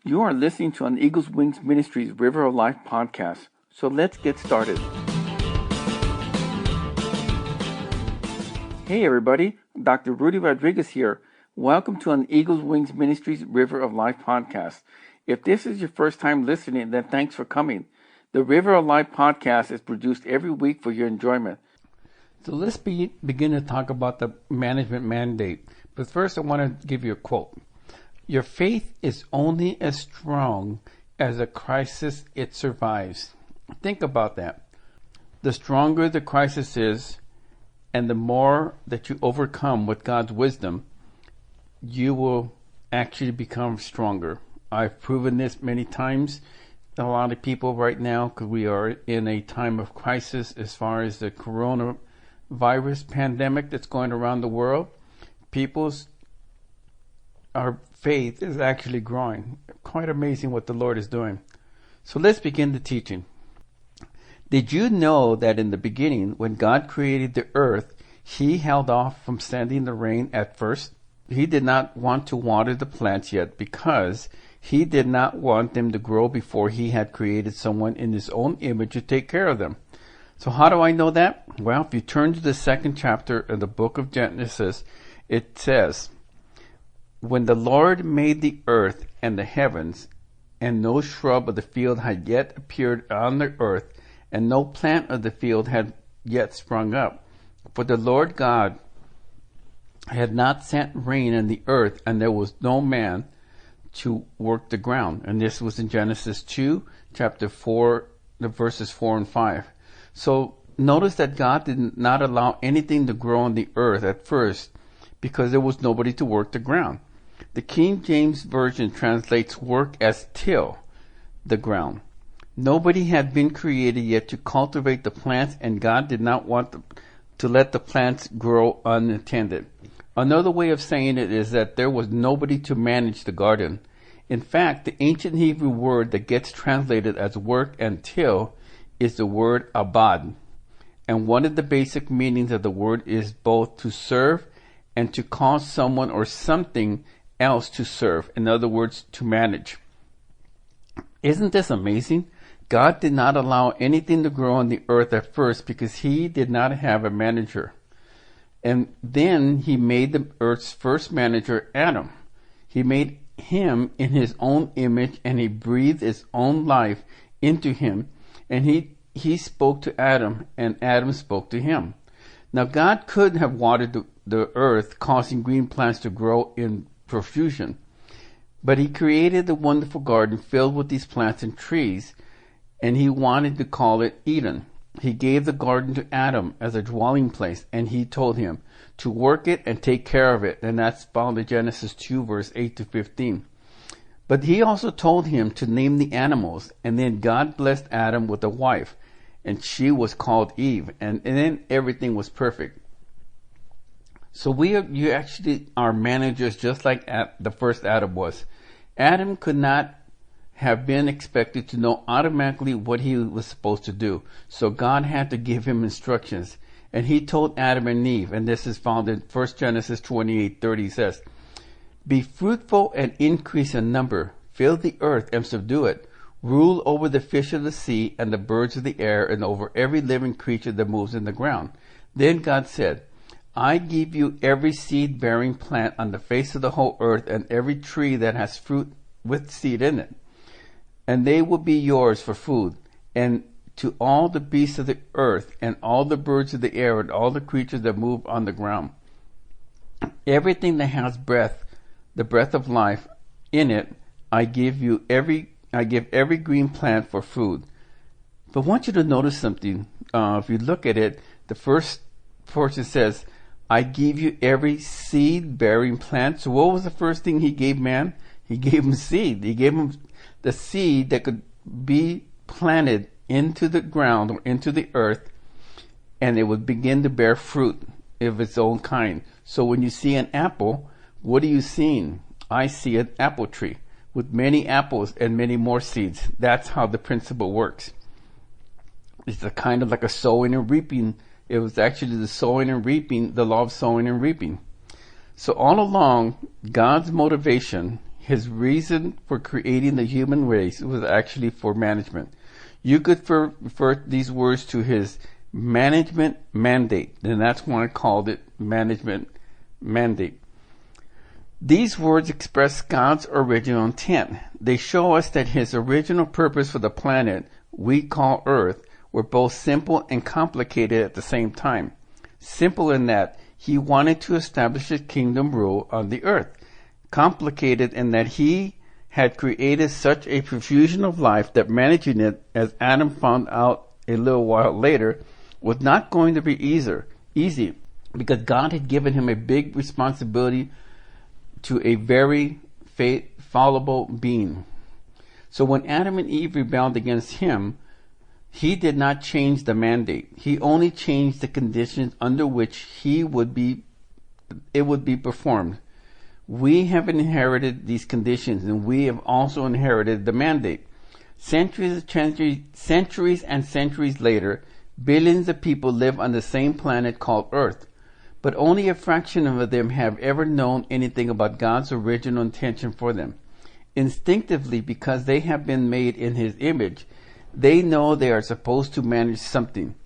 You are listening to an Eagles Wings Ministries River of Life podcast. So let's get started. Hey everybody, Dr. Rudy Rodriguez here. Welcome to an Eagles Wings Ministries River of Life podcast. If this is your first time listening, then thanks for coming. The River of Life podcast is produced every week for your enjoyment. So let's begin to talk about the management mandate. But first I want to give you a quote. Your faith is only as strong as a crisis it survives. Think about that. The stronger the crisis is, and the more that you overcome with God's wisdom, you will actually become stronger. I've proven this many times. A lot of people right now, because we are in a time of crisis as far as the coronavirus pandemic that's going around the world, our faith is actually growing. Quite amazing what the Lord is doing. So let's begin the teaching. Did you know that in the beginning, when God created the earth, He held off from sending the rain at first? He did not want to water the plants yet because He did not want them to grow before He had created someone in His own image to take care of them. So how do I know that? Well, if you turn to the second chapter of the book of Genesis, it says, when the Lord made the earth and the heavens, and no shrub of the field had yet appeared on the earth, and no plant of the field had yet sprung up, for the Lord God had not sent rain on the earth, and there was no man to work the ground. And this was in Genesis 2, chapter 4, the verses 4 and 5. So notice that God did not allow anything to grow on the earth at first because there was nobody to work the ground. The King James Version translates work as till the ground. Nobody had been created yet to cultivate the plants, and God did not want to let the plants grow unattended. Another way of saying it is that there was nobody to manage the garden. In fact, the ancient Hebrew word that gets translated as work and till is the word abad. And one of the basic meanings of the word is both to serve and to cause someone or something else to serve. In other words, to manage. Isn't this amazing? God did not allow anything to grow on the earth at first because He did not have a manager. And then He made the earth's first manager, Adam. He made him in His own image, and He breathed His own life into him. And he spoke to Adam, and Adam spoke to him. Now God could have watered the earth, causing green plants to grow in profusion. But He created the wonderful garden filled with these plants and trees, and He wanted to call it Eden. He gave the garden to Adam as a dwelling place, and He told him to work it and take care of it. And that's found in Genesis 2, verse 8 to 15. But He also told him to name the animals, and then God blessed Adam with a wife, and she was called Eve, and then everything was perfect. So you actually are managers just like the first Adam was. Adam could not have been expected to know automatically what he was supposed to do. So God had to give him instructions. And He told Adam and Eve, and this is found in 1 Genesis 28:30 says, be fruitful and increase in number, fill the earth and subdue it, rule over the fish of the sea and the birds of the air and over every living creature that moves in the ground. Then God said, I give you every seed-bearing plant on the face of the whole earth and every tree that has fruit with seed in it. And they will be yours for food. And to all the beasts of the earth and all the birds of the air and all the creatures that move on the ground. Everything that has breath, the breath of life in it, I give every green plant for food. But I want you to notice something. If you look at it, the first portion says, I give you every seed-bearing plant. So what was the first thing He gave man? He gave him seed. He gave him the seed that could be planted into the ground or into the earth, and it would begin to bear fruit of its own kind. So when you see an apple, what are you seeing? I see an apple tree with many apples and many more seeds. That's how the principle works. It's a kind of like a sowing and reaping. It was actually the sowing and reaping, the law of sowing and reaping. So all along, God's motivation, His reason for creating the human race was actually for management. You could refer these words to his management mandate, and that's why I called it management mandate. These words express God's original intent. They show us that his original purpose for the planet we call Earth were both simple and complicated at the same time. Simple in that he wanted to establish his kingdom rule on the earth. Complicated in that he had created such a profusion of life that managing it, as Adam found out a little while later, was not going to be easy because God had given him a big responsibility to a very fallible being. So when Adam and Eve rebelled against him, he did not change the mandate. He only changed the conditions under which it would be performed. We have inherited these conditions, and we have also inherited the mandate. Centuries and centuries later, billions of people live on the same planet called Earth, but only a fraction of them have ever known anything about God's original intention for them. Instinctively, because they have been made in his image, they know they are supposed to manage something,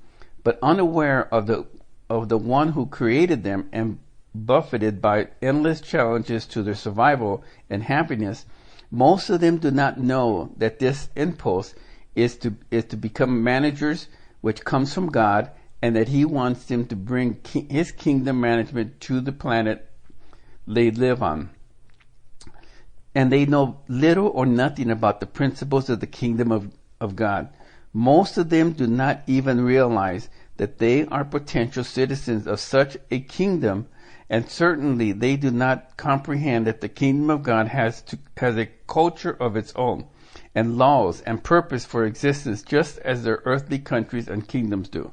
but unaware of the one who created them and buffeted by endless challenges to their survival and happiness, most of them do not know that this impulse is to become managers, which comes from God, and that he wants them to bring his kingdom management to the planet they live on. And they know little or nothing about the principles of the kingdom of God. Most of them do not even realize that they are potential citizens of such a kingdom, and certainly they do not comprehend that the kingdom of God has a culture of its own, and laws and purpose for existence, just as their earthly countries and kingdoms do.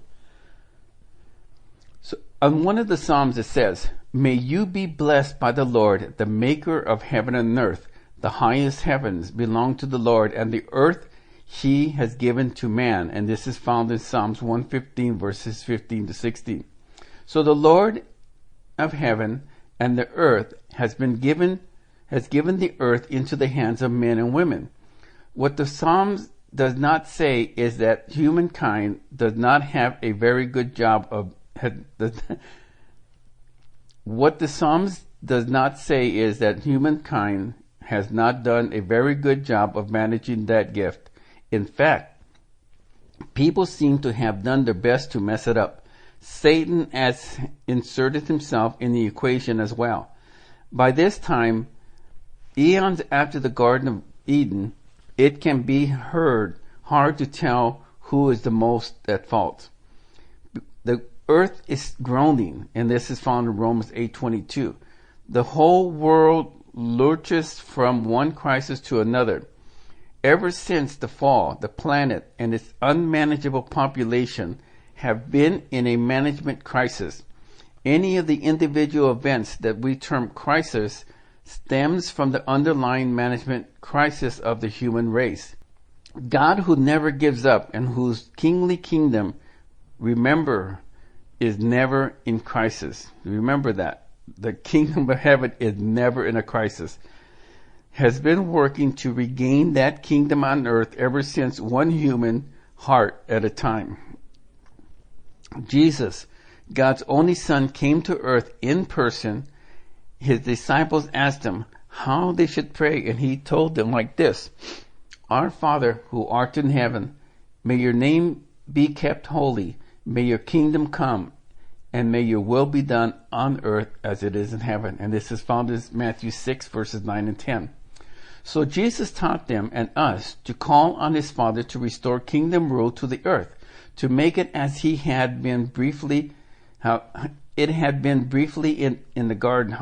So on one of the Psalms it says, "May you be blessed by the Lord, the maker of heaven and earth. The highest heavens belong to the Lord, and the earth he has given to man." And this is found in Psalms 115, verses 15 to 16. So the Lord of heaven and the earth has given the earth into the hands of men and women. What the Psalms does not say is that humankind does not have a very good job of what the Psalms does not say is that humankind has not done a very good job of managing that gift. In fact, people seem to have done their best to mess it up. Satan has inserted himself in the equation as well. By this time, eons after the Garden of Eden, it can be hard to tell who is the most at fault. The earth is groaning, and this is found in Romans 8:22. The whole world lurches from one crisis to another. Ever since the fall, the planet and its unmanageable population have been in a management crisis. Any of the individual events that we term crisis stems from the underlying management crisis of the human race. God, who never gives up and whose kingly kingdom, remember, is never in crisis. Remember that. The kingdom of heaven is never in a crisis. Has been working to regain that kingdom on earth ever since, one human heart at a time. Jesus, God's only Son, came to earth in person. His disciples asked him how they should pray, and he told them like this: "Our Father who art in heaven, may your name be kept holy. May your kingdom come, and may your will be done on earth as it is in heaven." And this is found in Matthew 6, verses 9 and 10. So Jesus taught them and us to call on his Father to restore kingdom rule to the earth, to make it as it had been briefly in the garden.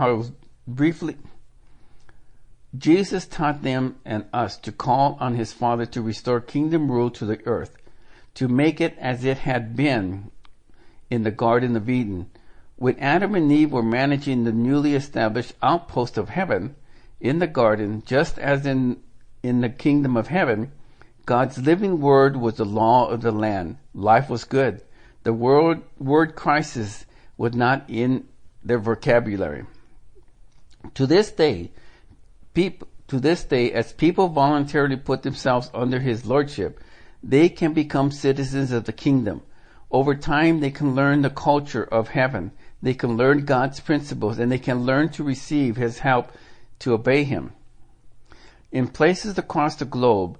Jesus taught them and us to call on his Father to restore kingdom rule to the earth, to make it as it had been in the Garden of Eden. When Adam and Eve were managing the newly established outpost of heaven in the garden, just as in the kingdom of heaven, God's living word was the law of the land. Life was good. The word crisis was not in their vocabulary. To this day, to this day, as people voluntarily put themselves under his lordship, they can become citizens of the kingdom. Over time, they can learn the culture of heaven. They can learn God's principles, and they can learn to receive his help to obey him. In places across the globe,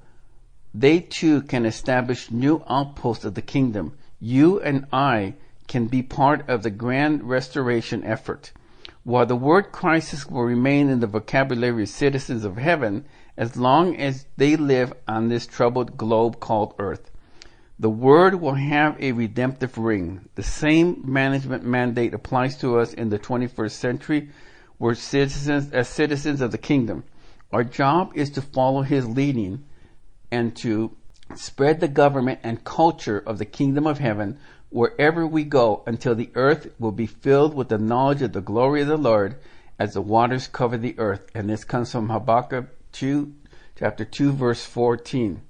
they too can establish new outposts of the kingdom. You and I can be part of the grand restoration effort. While the word crisis will remain in the vocabulary of citizens of heaven as long as they live on this troubled globe called earth, the word will have a redemptive ring. The same management mandate applies to us in the 21st century. We're citizens of the kingdom. Our job is to follow his leading and to spread the government and culture of the kingdom of heaven wherever we go until the earth will be filled with the knowledge of the glory of the Lord as the waters cover the earth. And this comes from Habakkuk 2, chapter 2, verse 14.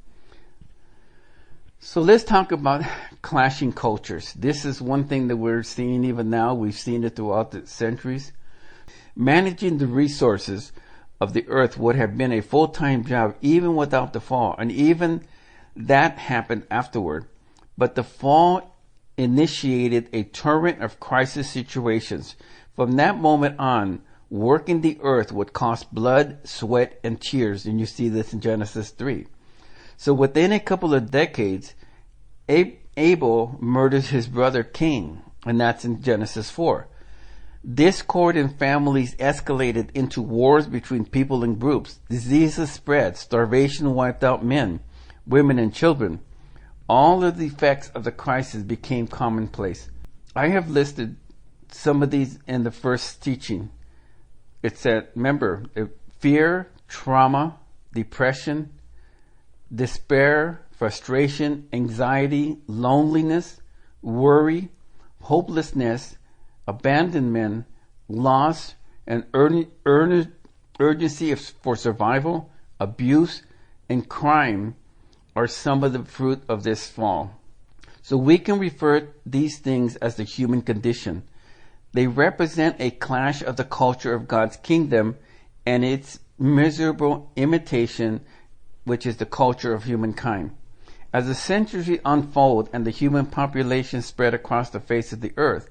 So let's talk about clashing cultures. This is one thing that we're seeing even now. We've seen it throughout the centuries. Managing the resources of the earth would have been a full-time job even without the fall, and even that happened afterward. But the fall initiated a torrent of crisis situations. From that moment on, working the earth would cost blood, sweat, and tears, and you see this in Genesis 3. So within a couple of decades, Abel murdered his brother Cain, and that's in Genesis 4. Discord in families escalated into wars between people and groups. Diseases spread. Starvation wiped out men, women, and children. All of the effects of the crisis became commonplace. I have listed some of these in the first teaching. It said, remember, fear, trauma, depression, despair, frustration, anxiety, loneliness, worry, hopelessness, abandonment, loss, and urgency for survival, abuse, and crime are some of the fruit of this fall. So we can refer these things as the human condition. They represent a clash of the culture of God's kingdom and its miserable imitation, which is the culture of humankind. As the centuries unfold and the human population spread across the face of the earth,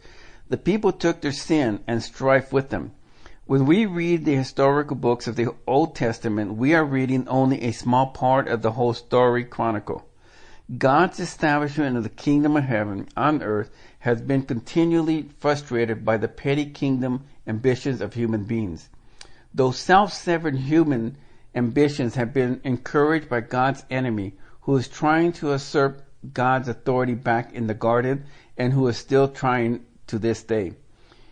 the people took their sin and strife with them. When we read the historical books of the Old Testament, we are reading only a small part of the whole story chronicle. God's establishment of the kingdom of heaven on earth has been continually frustrated by the petty kingdom ambitions of human beings. Those self-centered human ambitions have been encouraged by God's enemy, who is trying to usurp God's authority back in the garden and who is still trying to this day.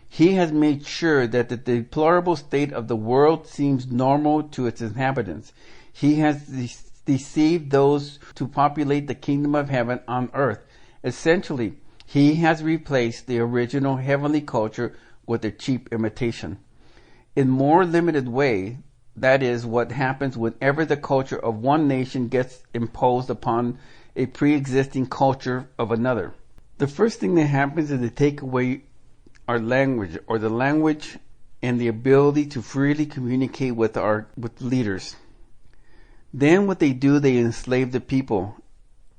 He has made sure that the deplorable state of the world seems normal to its inhabitants. He has deceived those to populate the kingdom of heaven on earth. Essentially, he has replaced the original heavenly culture with a cheap imitation. In more limited way, that is what happens whenever the culture of one nation gets imposed upon a pre-existing culture of another. The first thing that happens is they take away our language, or the language and the ability to freely communicate with leaders. Then what they do, they enslave the people,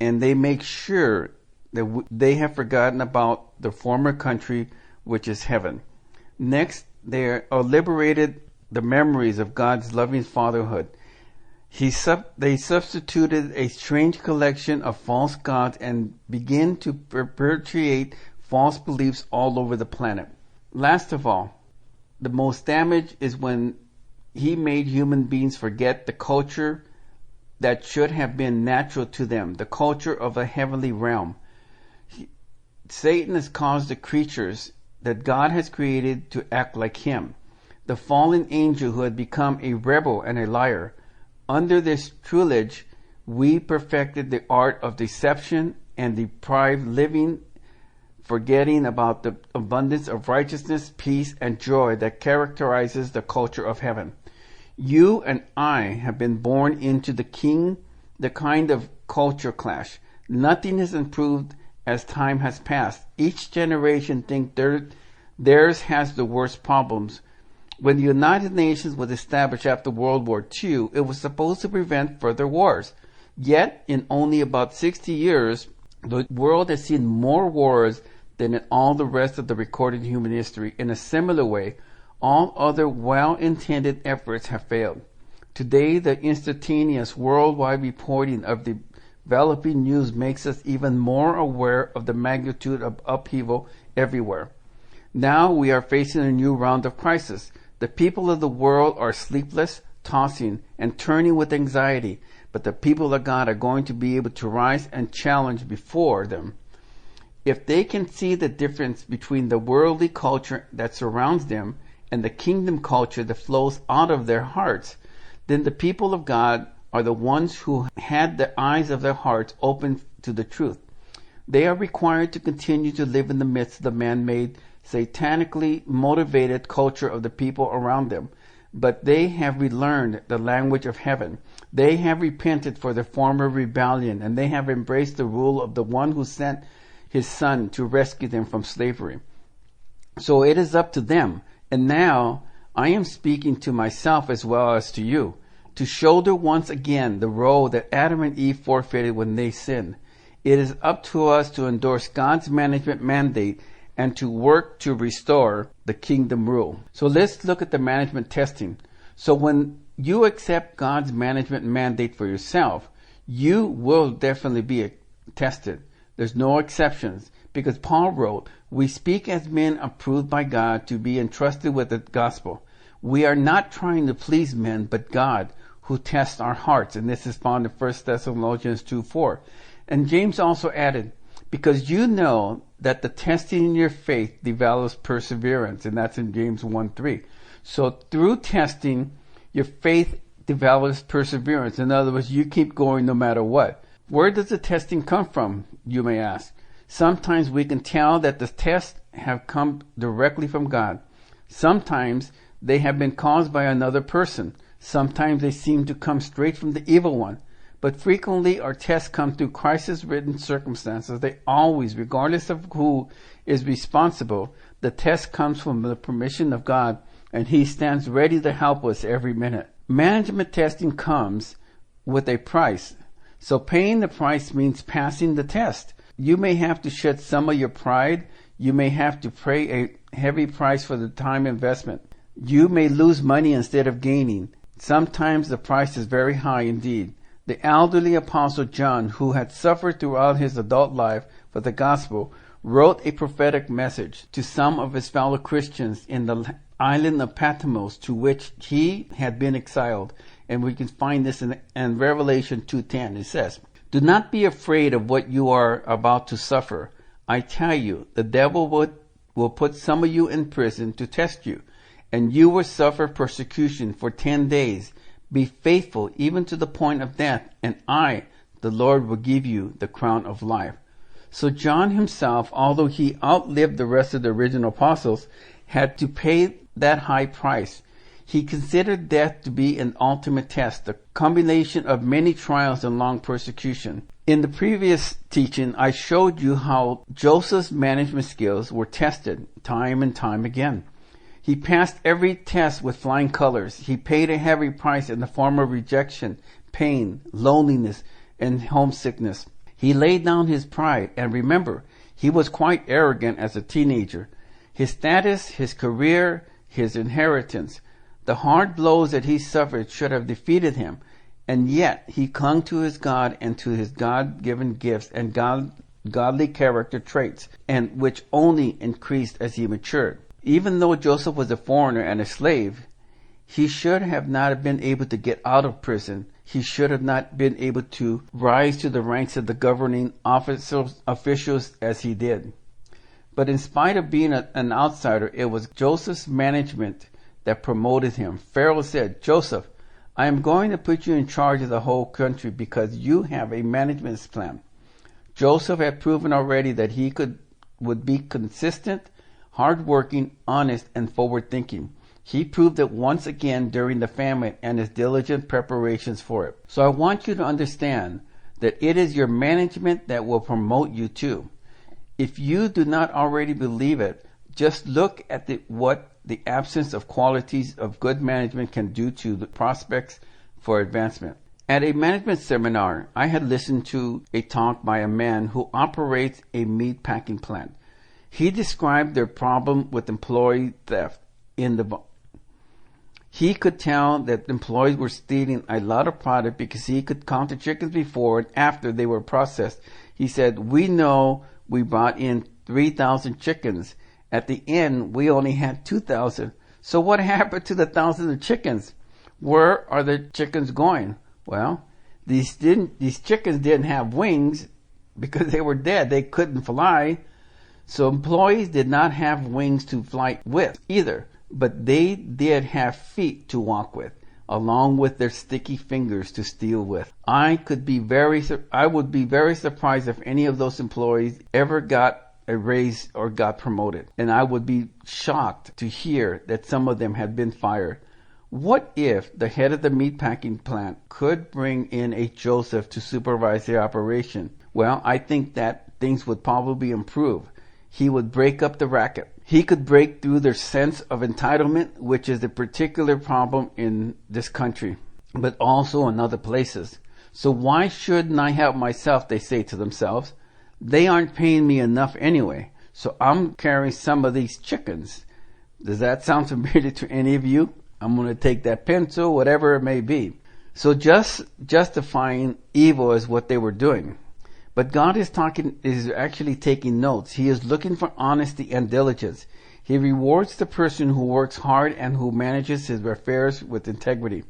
and they make sure that they have forgotten about the former country, which is heaven. Next, they are liberated the memories of God's loving fatherhood. They substituted a strange collection of false gods and begin to perpetuate false beliefs all over the planet. Last of all, the most damage is when he made human beings forget the culture that should have been natural to them, the culture of a heavenly realm. Satan has caused the creatures that God has created to act like him. The fallen angel who had become a rebel and a liar. Under this tutelage, we perfected the art of deception and deprived living, forgetting about the abundance of righteousness, peace, and joy that characterizes the culture of heaven. You and I have been born into the kind of culture clash. Nothing has improved as time has passed. Each generation thinks theirs has the worst problems, When the United Nations was established after World War II, it was supposed to prevent further wars. Yet, in only about 60 years, the world has seen more wars than in all the rest of the recorded human history. In a similar way, all other well-intended efforts have failed. Today, the instantaneous worldwide reporting of developing news makes us even more aware of the magnitude of upheaval everywhere. Now we are facing a new round of crisis. The people of the world are sleepless, tossing, and turning with anxiety, but the people of God are going to be able to rise and challenge before them. If they can see the difference between the worldly culture that surrounds them and the kingdom culture that flows out of their hearts, then the people of God are the ones who had the eyes of their hearts open to the truth. They are required to continue to live in the midst of the man-made, satanically motivated culture of the people around them. But they have relearned the language of heaven. They have repented for their former rebellion, and they have embraced the rule of the one who sent his son to rescue them from slavery. So it is up to them. And now I am speaking to myself as well as to you, to shoulder once again the role that Adam and Eve forfeited when they sinned. It is up to us to endorse God's management mandate and to work to restore the kingdom rule. So let's look at the management testing. So when you accept God's management mandate for yourself, you will definitely be tested. There's no exceptions, because Paul wrote, "We speak as men approved by God to be entrusted with the gospel. We are not trying to please men, but God, who tests our hearts." And this is found in 1 Thessalonians 2:4. And James also added, "Because you know that the testing in your faith develops perseverance." And that's in James 1:3. So through testing, your faith develops perseverance. In other words, you keep going no matter what. Where does the testing come from, you may ask? Sometimes we can tell that the tests have come directly from God. Sometimes they have been caused by another person. Sometimes they seem to come straight from the evil one. But frequently our tests come through crisis-ridden circumstances. They always, regardless of who is responsible, the test comes from the permission of God, and He stands ready to help us every minute. Management testing comes with a price. So paying the price means passing the test. You may have to shed some of your pride. You may have to pay a heavy price for the time investment. You may lose money instead of gaining. Sometimes the price is very high indeed. The elderly apostle John, who had suffered throughout his adult life for the gospel, wrote a prophetic message to some of his fellow Christians in the island of Patmos, to which he had been exiled. And we can find this in Revelation 2:10. It says, "Do not be afraid of what you are about to suffer. I tell you, the devil will put some of you in prison to test you, and you will suffer persecution for 10 days. Be faithful even to the point of death, and I, the Lord, will give you the crown of life." So John himself, although he outlived the rest of the original apostles, had to pay that high price. He considered death to be an ultimate test, the combination of many trials and long persecution. In the previous teaching, I showed you how Joseph's management skills were tested time and time again. He passed every test with flying colors. He paid a heavy price in the form of rejection, pain, loneliness, and homesickness. He laid down his pride, and remember, he was quite arrogant as a teenager. His status, his career, his inheritance, the hard blows that he suffered should have defeated him, and yet he clung to his God and to his God-given gifts and godly character traits, and which only increased as he matured. Even though Joseph was a foreigner and a slave, he should have not been able to get out of prison. He should have not been able to rise to the ranks of the governing officials as he did. But in spite of being an outsider, it was Joseph's management that promoted him. Pharaoh said, "Joseph, I am going to put you in charge of the whole country because you have a management plan." Joseph had proven already that he would be consistent, hardworking, honest, and forward-thinking. He proved it once again during the famine and his diligent preparations for it. So I want you to understand that it is your management that will promote you too. If you do not already believe it, just look at what the absence of qualities of good management can do to the prospects for advancement. At a management seminar, I had listened to a talk by a man who operates a meat packing plant. He described their problem with employee theft He could tell that employees were stealing a lot of product because he could count the chickens before and after they were processed. He said, "We know we brought in 3,000 chickens. At the end, we only had 2,000. So what happened to the thousands of chickens? Where are the chickens going?" Well, these chickens didn't have wings because they were dead. They couldn't fly. So employees did not have wings to fly with either, but they did have feet to walk with, along with their sticky fingers to steal with. I would be very surprised if any of those employees ever got a raise or got promoted, and I would be shocked to hear that some of them had been fired. What if the head of the meatpacking plant could bring in a Joseph to supervise the operation? Well, I think that things would probably improve. He would break up the racket. He could break through their sense of entitlement, which is a particular problem in this country, but also in other places. So why shouldn't I help myself, they say to themselves. They aren't paying me enough anyway, so I'm carrying some of these chickens. Does that sound familiar to any of you? I'm going to take that pencil, whatever it may be. So just justifying evil is what they were doing. But God is actually taking notes. He is looking for honesty and diligence. He rewards the person who works hard and who manages his affairs with integrity.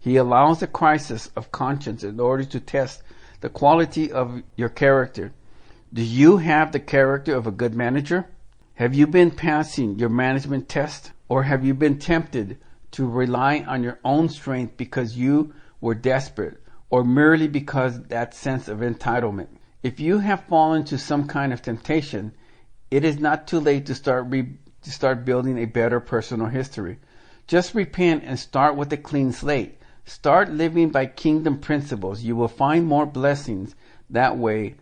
He allows a crisis of conscience in order to test the quality of your character. Do you have the character of a good manager? Have you been passing your management test? Or have you been tempted to rely on your own strength because you were desperate, or merely because that sense of entitlement? If you have fallen to some kind of temptation, it is not too late to start building a better personal history. Just repent and start with a clean slate. Start living by kingdom principles. You will find more blessings that way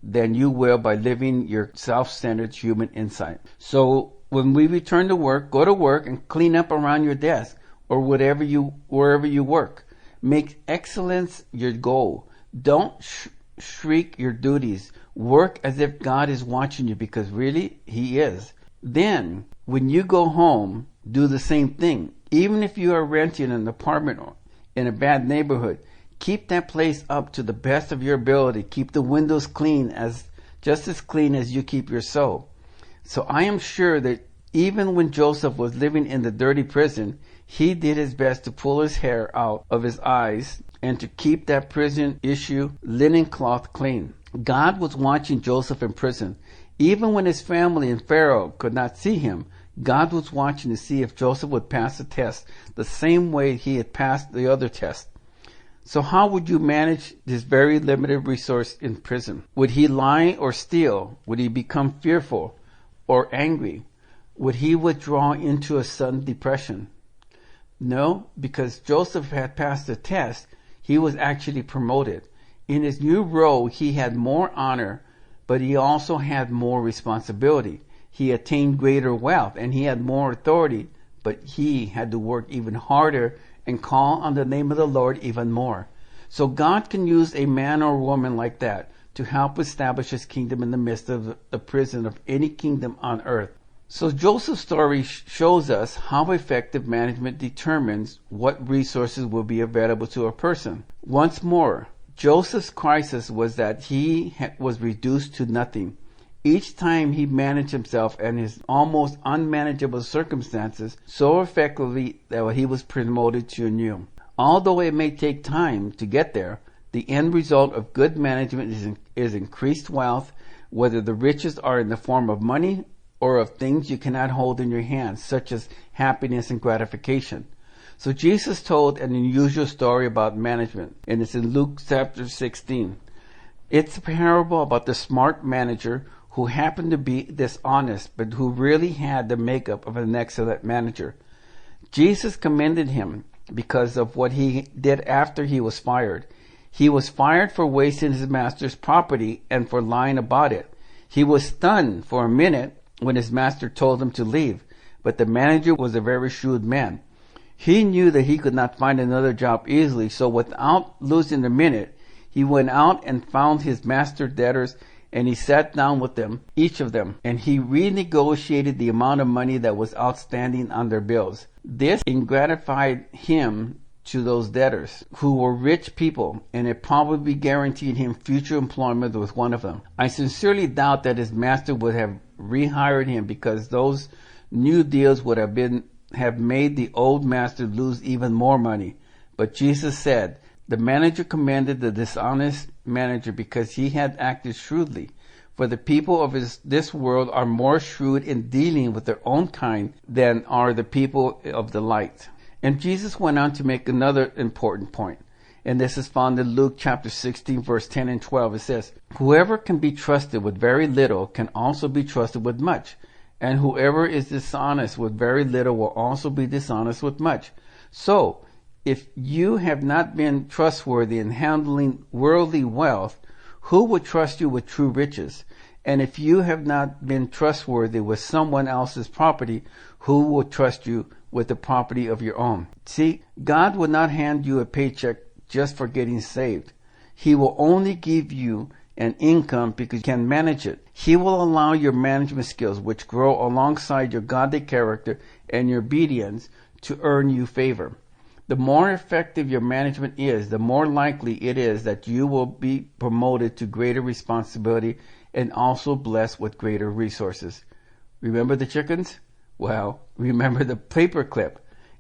than you will by living your self-centered human insight. So when we return to work, go to work and clean up around your desk or wherever you work. Make excellence your goal. Don't shirk your duties. Work as if God is watching you, because really He is. Then when you go home, do the same thing. Even if you are renting an apartment in a bad neighborhood, keep that place up to the best of your ability. Keep the windows clean, just as clean as you keep your soul. So I am sure that even when Joseph was living in the dirty prison, he did his best to pull his hair out of his eyes and to keep that prison issue linen cloth clean. God was watching Joseph in prison. Even when his family and Pharaoh could not see him, God was watching to see if Joseph would pass the test the same way he had passed the other test. So how would you manage this very limited resource in prison? Would he lie or steal? Would he become fearful or angry? Would he withdraw into a sudden depression? No, because Joseph had passed the test, he was actually promoted. In his new role, he had more honor, but he also had more responsibility. He attained greater wealth and he had more authority, but he had to work even harder and call on the name of the Lord even more. So God can use a man or woman like that to help establish His kingdom in the midst of the prison of any kingdom on earth. So Joseph's story shows us how effective management determines what resources will be available to a person. Once more, Joseph's crisis was that he was reduced to nothing. Each time he managed himself and his almost unmanageable circumstances so effectively that he was promoted to new. Although it may take time to get there, the end result of good management is increased wealth, whether the riches are in the form of money or of things you cannot hold in your hands, such as happiness and gratification. So Jesus told an unusual story about management, and it's in Luke chapter 16. It's a parable about the smart manager who happened to be dishonest, but who really had the makeup of an excellent manager. Jesus commended him because of what he did after he was fired. He was fired for wasting his master's property and for lying about it. He was stunned for a minute when his master told him to leave, But the manager was a very shrewd man. He knew that he could not find another job easily, so without losing a minute, he went out and found his master debtors, and he sat down with them, each of them, and he renegotiated the amount of money that was outstanding on their bills. This gratified him to those debtors, who were rich people, and it probably guaranteed him future employment with one of them. I sincerely doubt that his master would have rehired him, because those new deals would have made the old master lose even more money. But Jesus said, the manager commended the dishonest manager because he had acted shrewdly. For the people of this world are more shrewd in dealing with their own kind than are the people of the light. And Jesus went on to make another important point. And this is found in Luke chapter 16, verse 10 and 12. It says, whoever can be trusted with very little can also be trusted with much. And whoever is dishonest with very little will also be dishonest with much. So, if you have not been trustworthy in handling worldly wealth, who would trust you with true riches? And if you have not been trustworthy with someone else's property, who will trust you with the property of your own? See, God will not hand you a paycheck just for getting saved. He will only give you an income because you can manage it. He will allow your management skills, which grow alongside your godly character and your obedience, to earn you favor. The more effective your management is, the more likely it is that you will be promoted to greater responsibility and also blessed with greater resources. Remember the chickens? Well, remember the paperclip.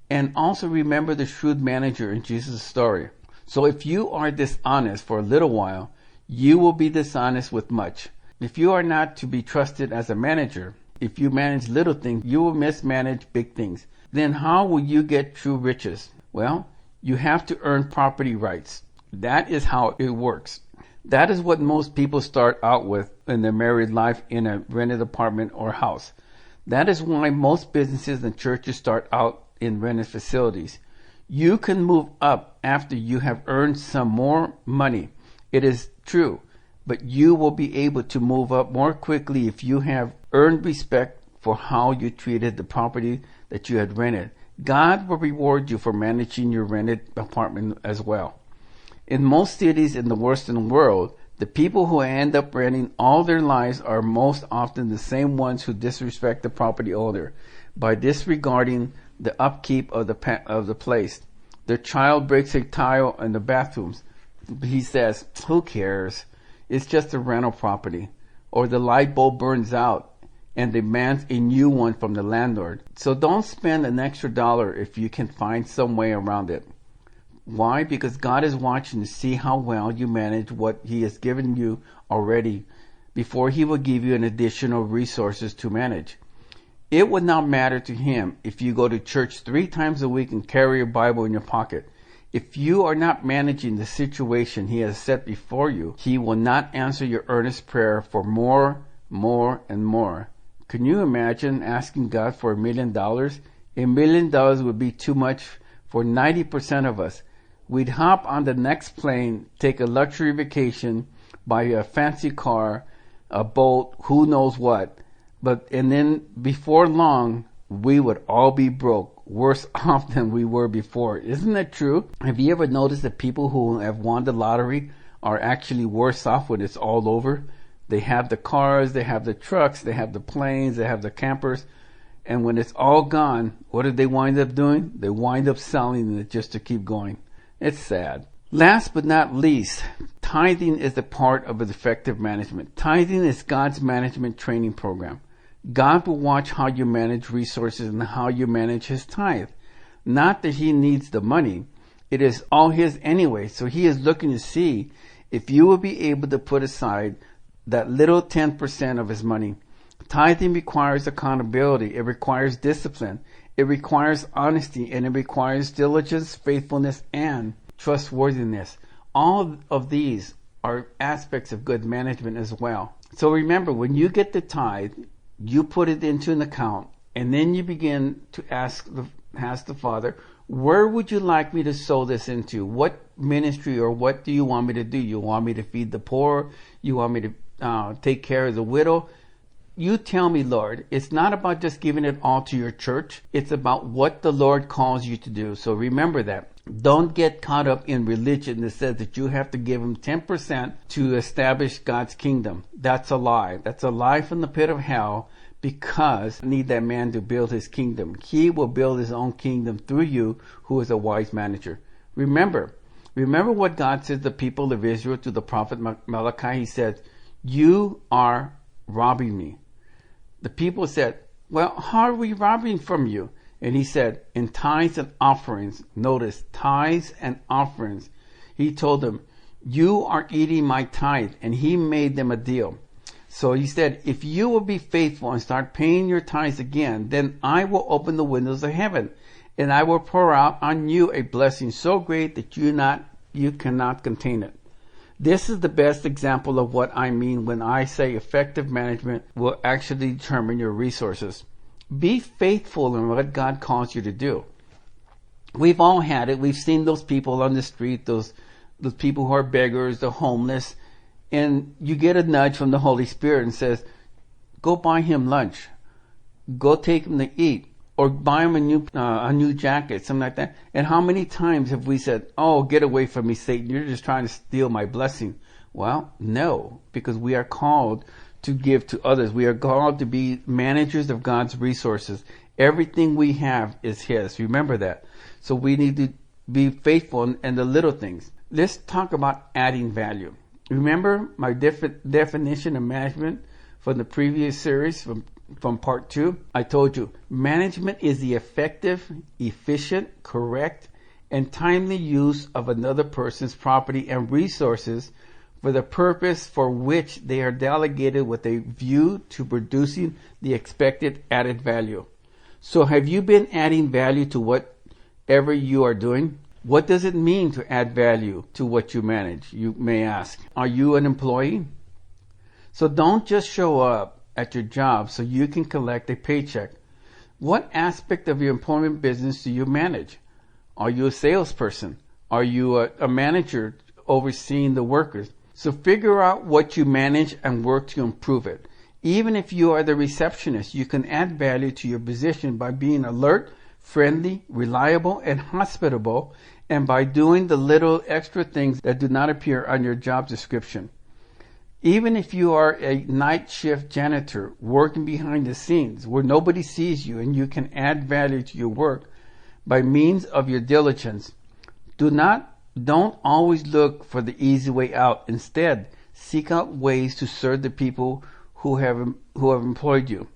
And also remember the shrewd manager in Jesus' story. So if you are dishonest for a little while, you will be dishonest with much. If you are not to be trusted as a manager, if you manage little things, you will mismanage big things. Then how will you get true riches? Well, you have to earn property rights. That is how it works. That is what most people start out with in their married life in a rented apartment or house. That is why most businesses and churches start out in rented facilities. You can move up after you have earned some more money. It is true, but you will be able to move up more quickly if you have earned respect for how you treated the property that you had rented. God will reward you for managing your rented apartment as well. In most cities in the Western world, the people who end up renting all their lives are most often the same ones who disrespect the property owner by disregarding the upkeep of the place. Their child breaks a tile in the bathrooms. He says, who cares? It's just a rental property. Or the light bulb burns out and demands a new one from the landlord. So don't spend an extra dollar if you can find some way around it. Why? Because God is watching to see how well you manage what He has given you already before He will give you an additional resources to manage. It would not matter to Him if you go to church 3 times a week and carry a Bible in your pocket. If you are not managing the situation He has set before you, He will not answer your earnest prayer for more, and more. Can you imagine asking God for $1 million? $1 million would be too much for 90% of us. We'd hop on the next plane, take a luxury vacation, buy a fancy car, a boat, who knows what. And then before long, we would all be broke, worse off than we were before. Isn't that true? Have you ever noticed that people who have won the lottery are actually worse off when it's all over? They have the cars, they have the trucks, they have the planes, they have the campers. And when it's all gone, what do they wind up doing? They wind up selling it just to keep going. It's sad. Last but not least, tithing is a part of effective management. Tithing is God's management training program. God will watch how you manage resources and how you manage His tithe. Not that He needs the money. It is all His anyway. So He is looking to see if you will be able to put aside that little 10% of His money. Tithing requires accountability. It requires discipline. It requires honesty, and it requires diligence, faithfulness, and trustworthiness. All of these are aspects of good management as well. So remember, when you get the tithe, you put it into an account, and then you begin to ask the Father, where would you like me to sow this into? What ministry or what do you want me to do? You want me to feed the poor? You want me to take care of the widow? You tell me, Lord. It's not about just giving it all to your church. It's about what the Lord calls you to do. So remember that. Don't get caught up in religion that says that you have to give him 10% to establish God's kingdom. That's a lie. That's a lie from the pit of hell, because I need that man to build his kingdom. He will build his own kingdom through you, who is a wise manager. Remember what God said to the people of Israel, to the prophet Malachi. He said, you are robbing me. The people said, well, how are we robbing from you? And he said, in tithes and offerings. Notice, tithes and offerings. He told them, you are eating my tithe. And he made them a deal. So he said, if you will be faithful and start paying your tithes again, then I will open the windows of heaven, and I will pour out on you a blessing so great that you cannot contain it. This is the best example of what I mean when I say effective management will actually determine your resources. Be faithful in what God calls you to do. We've all had it. We've seen those people on the street, those people who are beggars, the homeless, and you get a nudge from the Holy Spirit and says, go buy him lunch. Go take him to eat. Or buy him a new jacket, something like that. And how many times have we said, oh, get away from me, Satan. You're just trying to steal my blessing. Well, no, because we are called to give to others. We are called to be managers of God's resources. Everything we have is his. Remember that. So we need to be faithful in the little things. Let's talk about adding value. Remember my definition of management from the previous series from part 2? I told you, management is the effective, efficient, correct, and timely use of another person's property and resources for the purpose for which they are delegated, with a view to producing the expected added value. So have you been adding value to whatever you are doing? What does it mean to add value to what you manage? You may ask. Are you an employee? So don't just show up at your job so you can collect a paycheck. What aspect of your employment business do you manage? Are you a salesperson? Are you a manager overseeing the workers? So figure out what you manage and work to improve it. Even if you are the receptionist, you can add value to your position by being alert, friendly, reliable, and hospitable, and by doing the little extra things that do not appear on your job description. Even if you are a night shift janitor working behind the scenes where nobody sees you and you can add value to your work by means of your diligence, don't always look for the easy way out. Instead, seek out ways to serve the people who have employed you.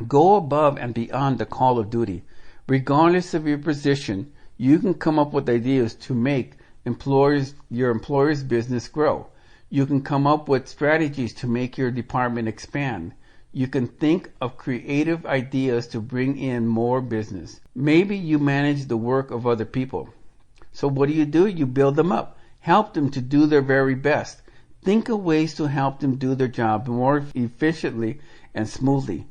Go above and beyond the call of duty. Regardless of your position, you can come up with ideas to make your employer's business grow. You can come up with strategies to make your department expand. You can think of creative ideas to bring in more business. Maybe you manage the work of other people. So what do? You build them up. Help them to do their very best. Think of ways to help them do their job more efficiently and smoothly.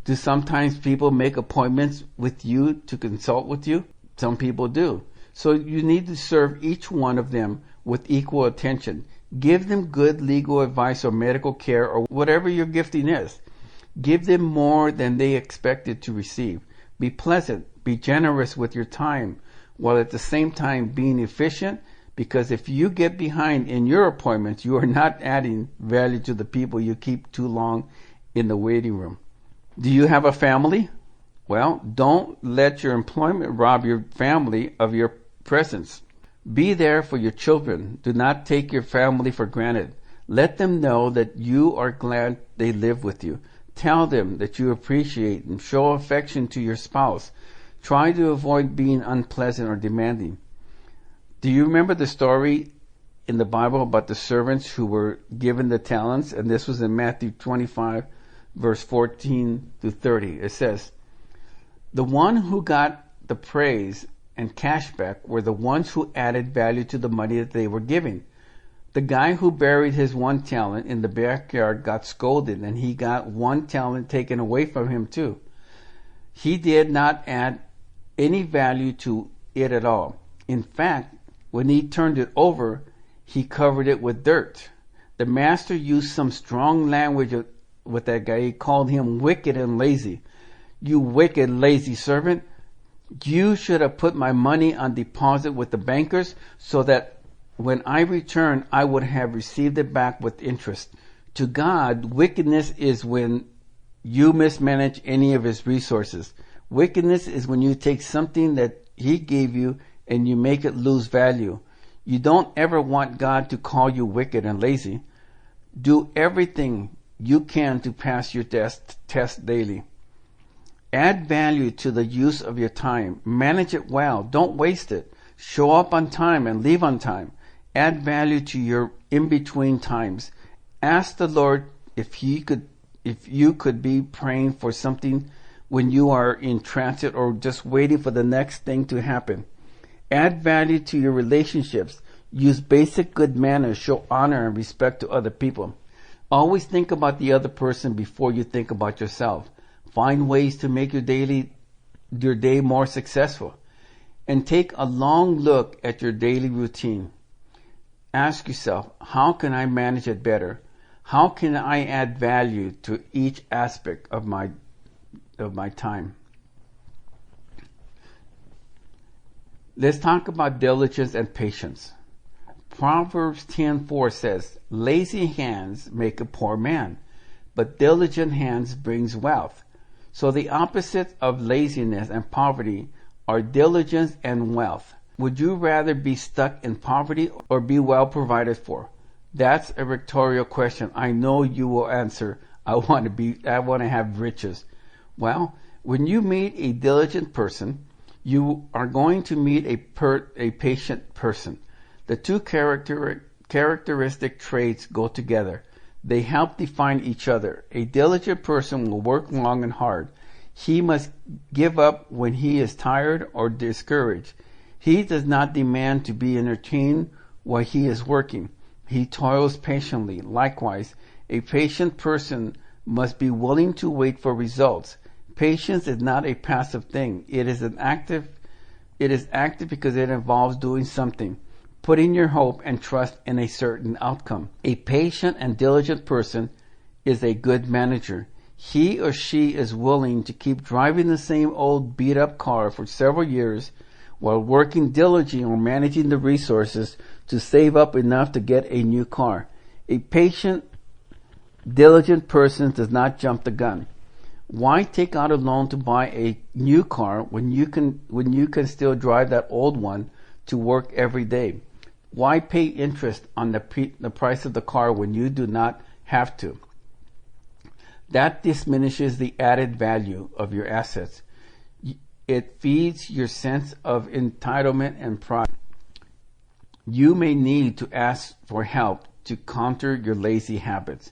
Do sometimes people make appointments with you to consult with you? Some people do. So you need to serve each one of them with equal attention. Give them good legal advice or medical care or whatever your gifting is. Give them more than they expected to receive. Be pleasant. Be generous with your time, while at the same time being efficient, because if you get behind in your appointments, you are not adding value to the people you keep too long in the waiting room. Do you have a family? Well, don't let your employment rob your family of your presence. Be there for your children. Do not take your family for granted. Let them know that you are glad they live with you. Tell them that you appreciate and show affection to your spouse. Try to avoid being unpleasant or demanding. Do you remember the story in the Bible about the servants who were given the talents? And this was in Matthew 25, verse 14 to 30. It says, the one who got the praise and cashback were the ones who added value to the money that they were giving. The guy who buried his one talent in the backyard got scolded, and he got one talent taken away from him too. He did not add any value to it at all. In fact, when he turned it over, he covered it with dirt. The master used some strong language with that guy. He called him wicked and lazy. You wicked, lazy servant. You should have put my money on deposit with the bankers so that when I return, I would have received it back with interest. To God, wickedness is when you mismanage any of his resources. Wickedness is when you take something that he gave you and you make it lose value. You don't ever want God to call you wicked and lazy. Do everything you can to pass your test daily. Add value to the use of your time. Manage it well. Don't waste it. Show up on time and leave on time. Add value to your in-between times. Ask the Lord if you could be praying for something when you are in transit or just waiting for the next thing to happen. Add value to your relationships. Use basic good manners. Show honor and respect to other people. Always think about the other person before you think about yourself. Find ways to make your day more successful. And take a long look at your daily routine. Ask yourself, how can I manage it better? How can I add value to each aspect of my time? Let's talk about diligence and patience. Proverbs 10:4 says, lazy hands make a poor man, but diligent hands brings wealth. So the opposite of laziness and poverty are diligence and wealth. Would you rather be stuck in poverty or be well provided for? That's a rhetorical question. I know you will answer, I want to have riches. Well, when you meet a diligent person, you are going to meet a patient person. The two characteristic traits go together. They help define each other. A diligent person will work long and hard. He must give up when he is tired or discouraged. He does not demand to be entertained while he is working. He toils patiently. Likewise, a patient person must be willing to wait for results. Patience is not a passive thing. It is active because it involves doing something, putting your hope and trust in a certain outcome. A patient and diligent person is a good manager. He or she is willing to keep driving the same old beat-up car for several years while working diligently on managing the resources to save up enough to get a new car. A patient, diligent person does not jump the gun. Why take out a loan to buy a new car when you can still drive that old one to work every day? Why pay interest on the price of the car when you do not have to? That diminishes the added value of your assets. It feeds your sense of entitlement and pride. You may need to ask for help to counter your lazy habits.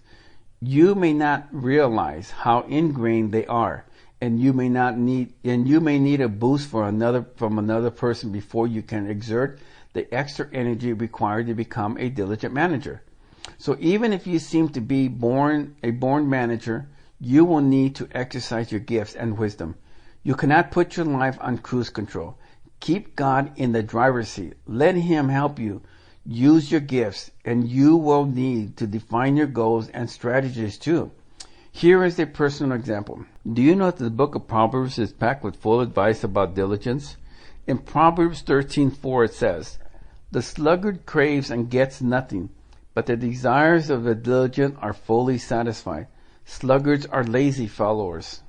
You may not realize how ingrained they are, and you may need a boost from another person before you can exert the extra energy required to become a diligent manager. So even if you seem to be a born manager, you will need to exercise your gifts and wisdom. You cannot put your life on cruise control. Keep God in the driver's seat. Let Him help you use your gifts, and you will need to define your goals and strategies too. Here is a personal example. Do you know that the book of Proverbs is packed with full advice about diligence? In Proverbs 13:4 it says, the sluggard craves and gets nothing, but the desires of the diligent are fully satisfied. Sluggards are lazy followers.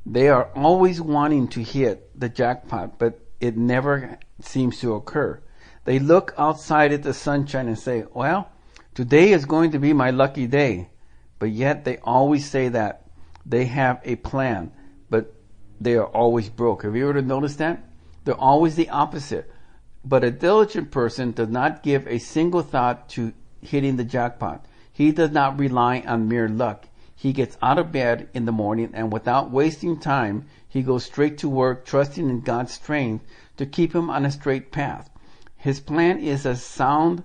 They are always wanting to hit the jackpot, but it never seems to occur. They look outside at the sunshine and say, well, today is going to be my lucky day. But yet they always say that. They have a plan, but they are always broke. Have you ever noticed that? They're always the opposite. But a diligent person does not give a single thought to hitting the jackpot. He does not rely on mere luck. He gets out of bed in the morning, and without wasting time, he goes straight to work, trusting in God's strength to keep him on a straight path. His plan is a sound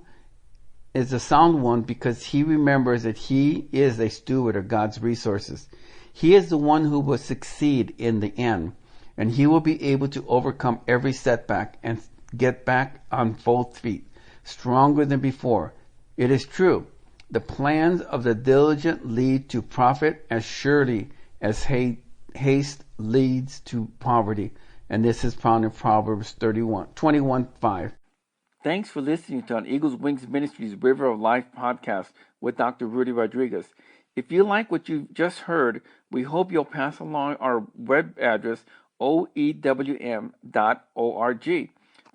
one because he remembers that he is a steward of God's resources. He is the one who will succeed in the end, and he will be able to overcome every setback and get back on both feet, stronger than before. It is true. The plans of the diligent lead to profit as surely as haste leads to poverty. And this is found in Proverbs 21:5. Thanks for listening to Eagle's Wings Ministries River of Life podcast with Dr. Rudy Rodriguez. If you like what you just heard, we hope you'll pass along our web address, oewm.org,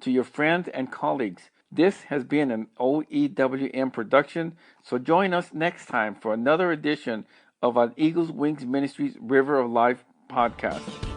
to your friends and colleagues. This has been an OEWM production, so join us next time for another edition of Eagle's Wings Ministries River of Life podcast.